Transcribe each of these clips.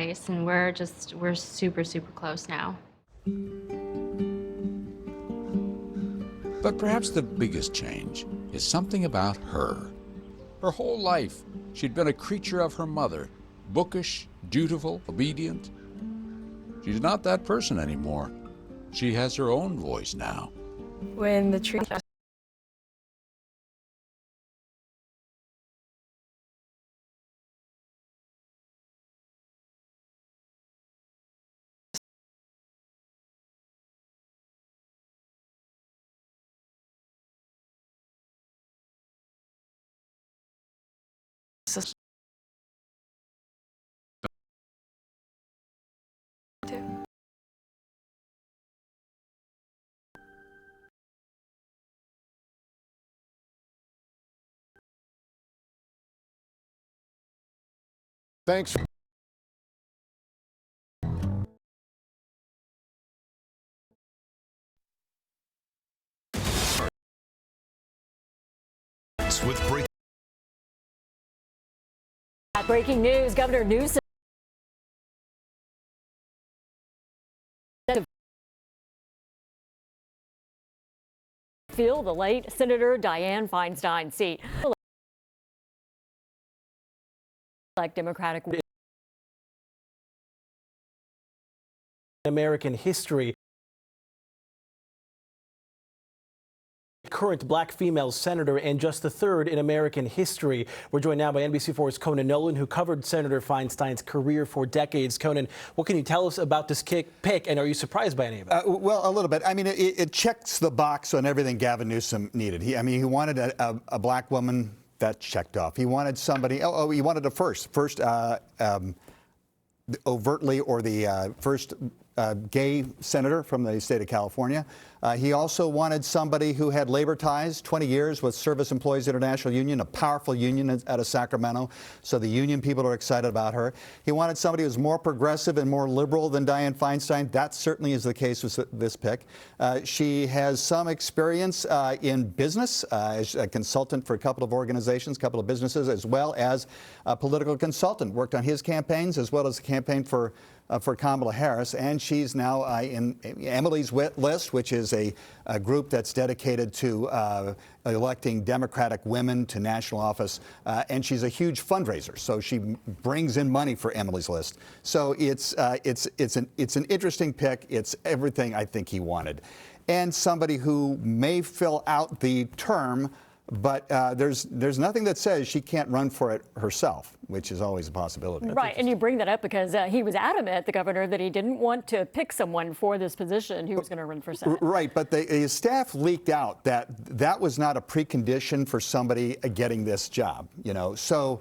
nice, and we're super, super close now. But perhaps the biggest change is something about her. Her whole life, she'd been a creature of her mother, bookish, dutiful, obedient. She's not that person anymore. She has her own voice now. When the tree Thanks. With breaking news, Governor Newsom fill the late Senator Dianne Feinstein seat. Like Democratic American history. Current black female senator and just the third in American history. We're joined now by NBC4's Conan Nolan, who covered Senator Feinstein's career for decades. Conan, what can you tell us about this pick, and are you surprised by any of it? Well, a little bit. I mean, it checks the box on everything Gavin Newsom needed. He wanted a black woman. That checked off. He wanted somebody. He wanted a first overtly, or the first gay senator from the state of California. He also wanted somebody who had labor ties, 20 years with Service Employees International Union, a powerful union out of Sacramento. So the union people are excited about her. He wanted somebody who was more progressive and more liberal than Dianne Feinstein. That certainly is the case with this pick. She has some experience in business as a consultant for a couple of organizations, a couple of businesses, as well as a political consultant. Worked on his campaigns as well as a campaign for Kamala Harris, and she's now in Emily's List, which is a group that's dedicated to electing Democratic women to national office, and she's a huge fundraiser, so she brings in money for Emily's List. So it's an interesting pick. It's everything I think he wanted, and somebody who may fill out the term. But there's nothing that says she can't run for it herself, which is always a possibility. Right, and you bring that up because he was adamant, the governor, that he didn't want to pick someone for this position who was going to run for Senate. Right, but his staff leaked out that was not a precondition for somebody getting this job. So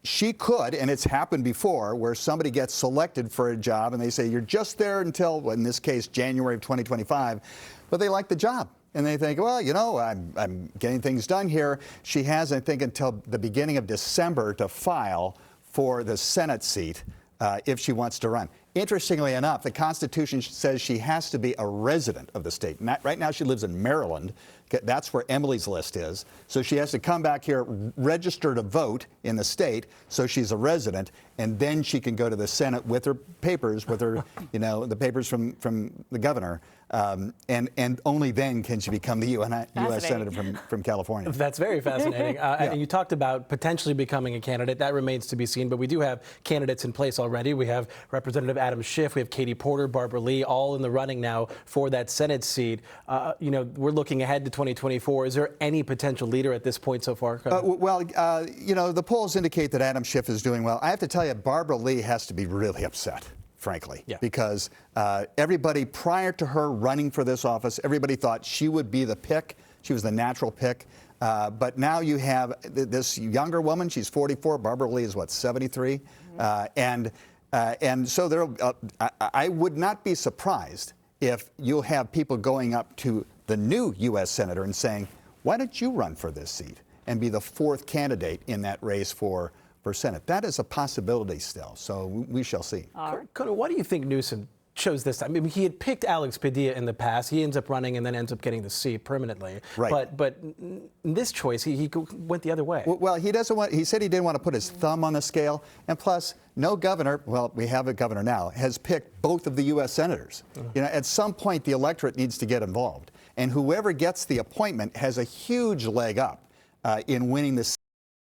she could, and it's happened before, where somebody gets selected for a job and they say you're just there until, well, in this case, January of 2025, but they like the job. And they think, well, I'm getting things done here. She has, I think, until the beginning of December to file for the Senate seat if she wants to run. Interestingly enough, the Constitution says she has to be a resident of the state. Right now she lives in Maryland. That's where Emily's List is. So she has to come back here, register to vote in the state, so she's a resident, and then she can go to the Senate with her papers, with her, the papers from the governor. And only then can she become the U.S. Senator from California. That's very fascinating. And you talked about potentially becoming a candidate. That remains to be seen, but we do have candidates in place already. We have Representative Adam Schiff, we have Katie Porter, Barbara Lee, all in the running now for that Senate seat. We're looking ahead to 2024. Is there any potential leader at this point so far? The polls indicate that Adam Schiff is doing well. I have to tell you, Barbara Lee has to be really upset, frankly, because everybody prior to her running for this office, everybody thought she would be the pick. She was the natural pick. But now you have this younger woman. She's 44. Barbara Lee is, 73? And so I would not be surprised if you'll have people going up to the new U.S. Senator and saying, why don't you run for this seat and be the fourth candidate in that race for Senate? That is a possibility still, so we shall see. Conan, why do you think Newsom chose this time? I mean, he had picked Alex Padilla in the past. He ends up running and then ends up getting the seat permanently. Right. But in this choice, he went the other way. Well, he doesn't want. He said he didn't want to put his thumb on the scale, and plus, no governor. Well, we have a governor now has picked both of the U.S. senators. You know, at some point, the electorate needs to get involved, and whoever gets the appointment has a huge leg up in winning the seat.